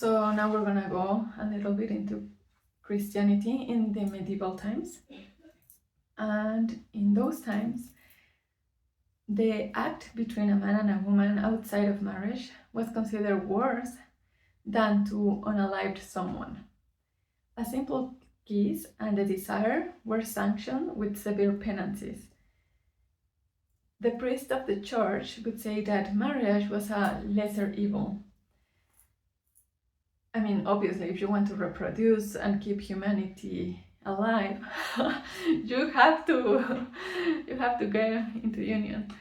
So now we're gonna go a little bit into Christianity in the medieval times. And in those times, the act between a man and a woman outside of marriage was considered worse than to unalive someone. A simple kiss and a desire were sanctioned with severe penalties. The priest of the church would say that marriage was a lesser evil. I mean, obviously, if you want to reproduce and keep humanity alive, you have to go into union.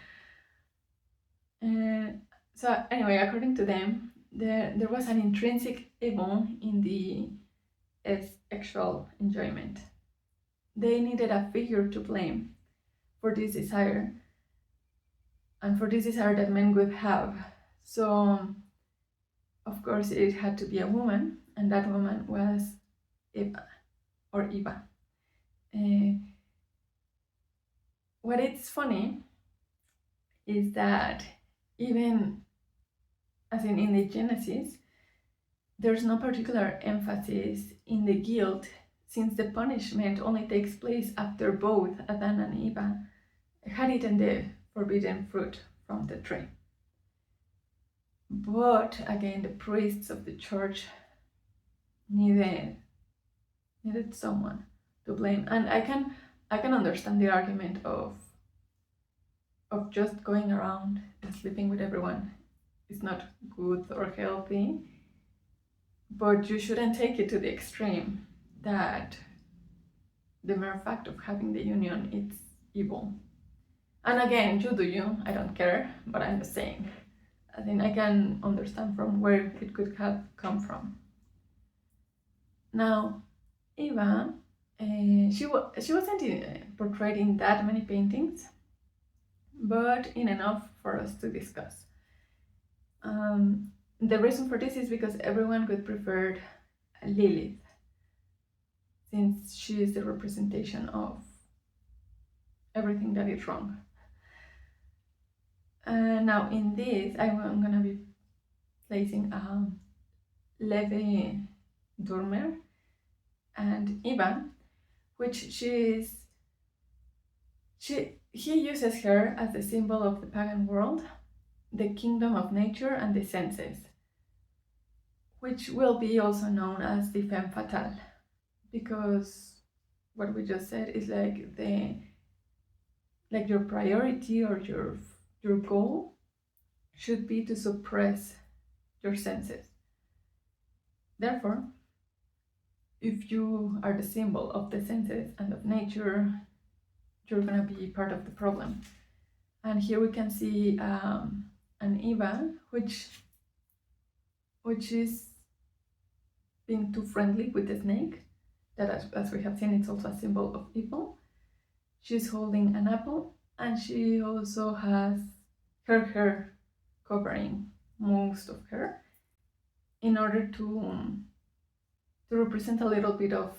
So anyway, according to them, there was an intrinsic evil in the sexual enjoyment. They needed a figure to blame for this desire, and for this desire that men would have. So, of course, it had to be a woman, and that woman was Eva, or Eva. What is funny is that even as in the Genesis, there's no particular emphasis in the guilt, since the punishment only takes place after both Adam and Eva had eaten the forbidden fruit from the tree. But again, the priests of the church needed someone to blame, and I can understand the argument of just going around and sleeping with everyone is not good or healthy, but you shouldn't take it to the extreme that the mere fact of having the union is evil. And again, you do you, I don't care, but I'm just saying, I think I can understand from where it could have come from. Now, Eva, she wasn't portrayed in that many paintings, but in enough for us to discuss. The reason for this is because everyone would prefer Lilith, since she is the representation of everything that is wrong. Now in this, I'm gonna be placing Levi Durmer and Eva, which he uses her as the symbol of the pagan world, the kingdom of nature and the senses, which will be also known as the femme fatale, because what we just said is like your priority or your goal should be to suppress your senses. Therefore, if you are the symbol of the senses and of nature, you're gonna be part of the problem. And here we can see an Eva which is being too friendly with the snake, that as we have seen, it's also a symbol of evil. She's holding an apple, and she also has her hair covering most of her in order to represent a little bit of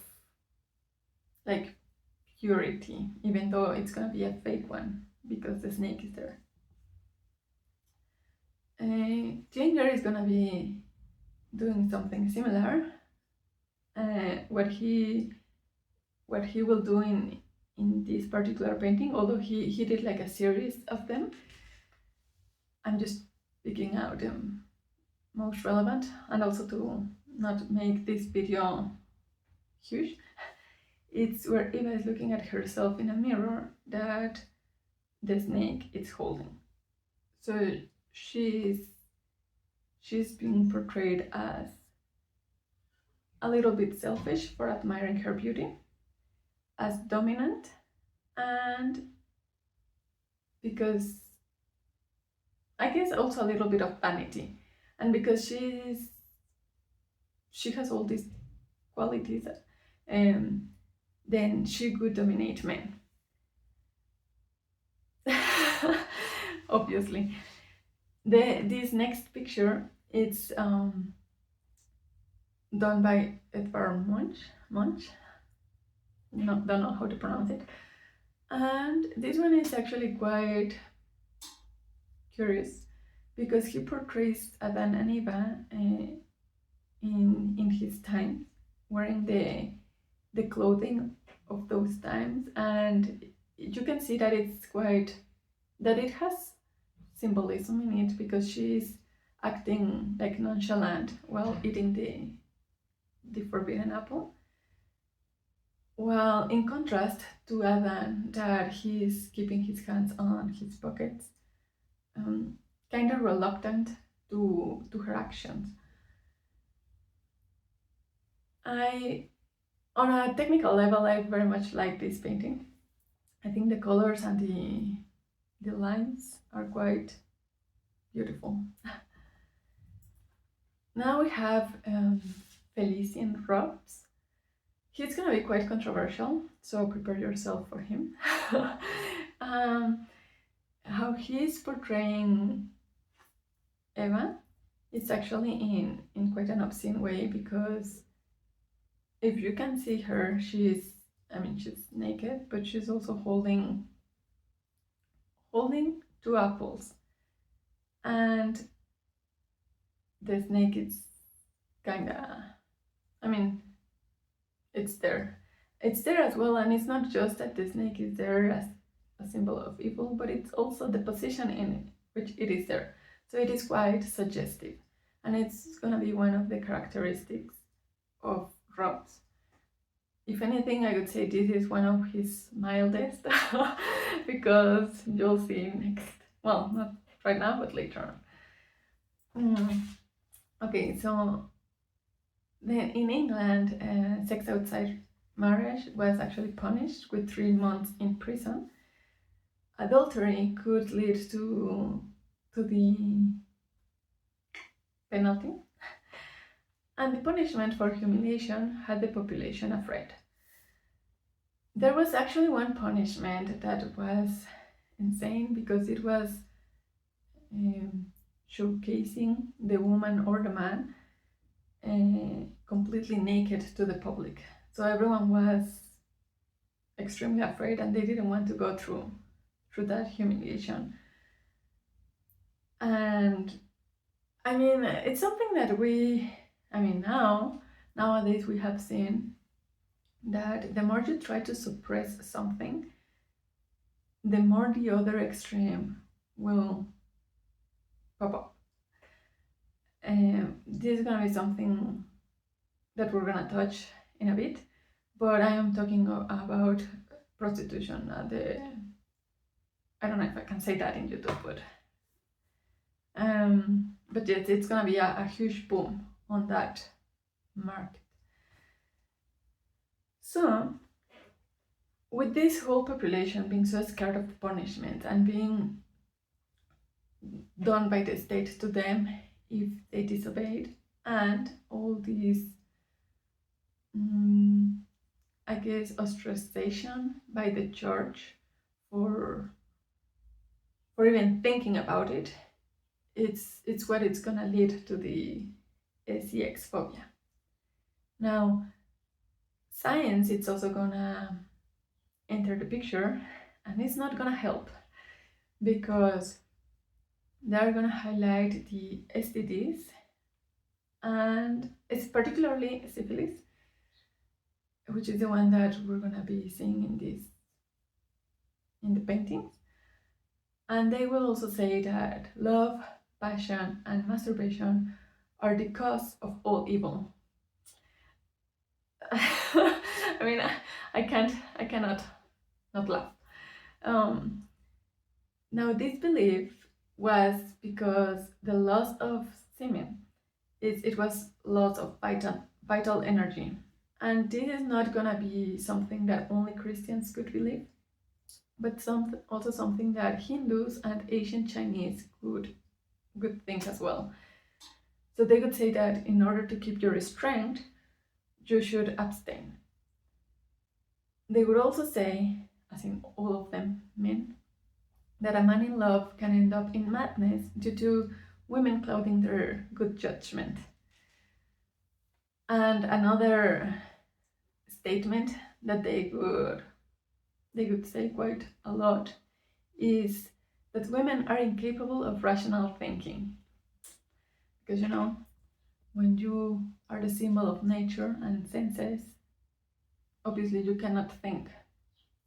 like purity, even though it's gonna be a fake one because the snake is there. Ginger is gonna be doing something similar. What he will do in this particular painting, although he did like a series of them, I'm just picking out the most relevant, and also to not make this video huge. It's where Eva is looking at herself in a mirror that the snake is holding. So she's being portrayed as a little bit selfish for admiring her beauty, as dominant, and because I guess also a little bit of vanity, and because she has all these qualities, then she could dominate men. Obviously. This next picture, it's done by Edvard Munch. Don't know how to pronounce it. And this one is actually quite curious because he portrays Adam and Eva in his time, wearing the clothing of those times, and you can see that it has symbolism in it, because she's acting like nonchalant while eating the forbidden apple. Well, in contrast to Adam, that he's keeping his hands on his pockets, kind of reluctant to her actions. On a technical level, I very much like this painting. I think the colors and the lines are quite beautiful. Now we have Felician Robs. He's gonna be quite controversial, so prepare yourself for him. How he's portraying Eva, it's actually in quite an obscene way, because if you can see her, she's naked, but she's also holding two apples, and the snake is kinda, it's there. It's there as well, and it's not just that the snake is there as a symbol of evil, but it's also the position in which it is there. So it is quite suggestive, and it's gonna be one of the characteristics of Robs. If anything, I would say this is one of his mildest, because you'll see next. Well, not right now, but later on. Okay, so then in England, sex outside marriage was actually punished with 3 months in prison. Adultery could lead to the penalty, and the punishment for humiliation had the population afraid. There was actually one punishment that was insane, because it was showcasing the woman or the man completely naked to the public. So everyone was extremely afraid, and they didn't want to go through that humiliation. And it's something that nowadays we have seen that the more you try to suppress something, the more the other extreme will pop up. This is gonna be something that we're gonna touch in a bit, but I am talking about prostitution. I don't know if I can say that in YouTube, but yes, it's gonna be a huge boom on that market. So, with this whole population being so scared of punishment and being done by the state to them if they disobeyed, and all these, I guess, ostracization by the church for even thinking about it, it's what it's gonna lead to the sex phobia. Now, science, it's also gonna enter the picture, and it's not gonna help, because they're gonna highlight the STDs, and it's particularly syphilis, which is the one that we're gonna be seeing in the paintings. And they will also say that love, passion, and masturbation are the cause of all evil. I cannot not laugh. Now, this belief was because the loss of semen, it was loss of vital energy, and this is not gonna be something that only Christians could believe, but also something that Hindus and ancient Chinese could think as well. So they could say that in order to keep your strength, you should abstain. They would also say, as in all of them mean, that a man in love can end up in madness due to women clouding their good judgment. And another statement that they would say quite a lot is that women are incapable of rational thinking. Because when you are the symbol of nature and senses. Obviously, you cannot think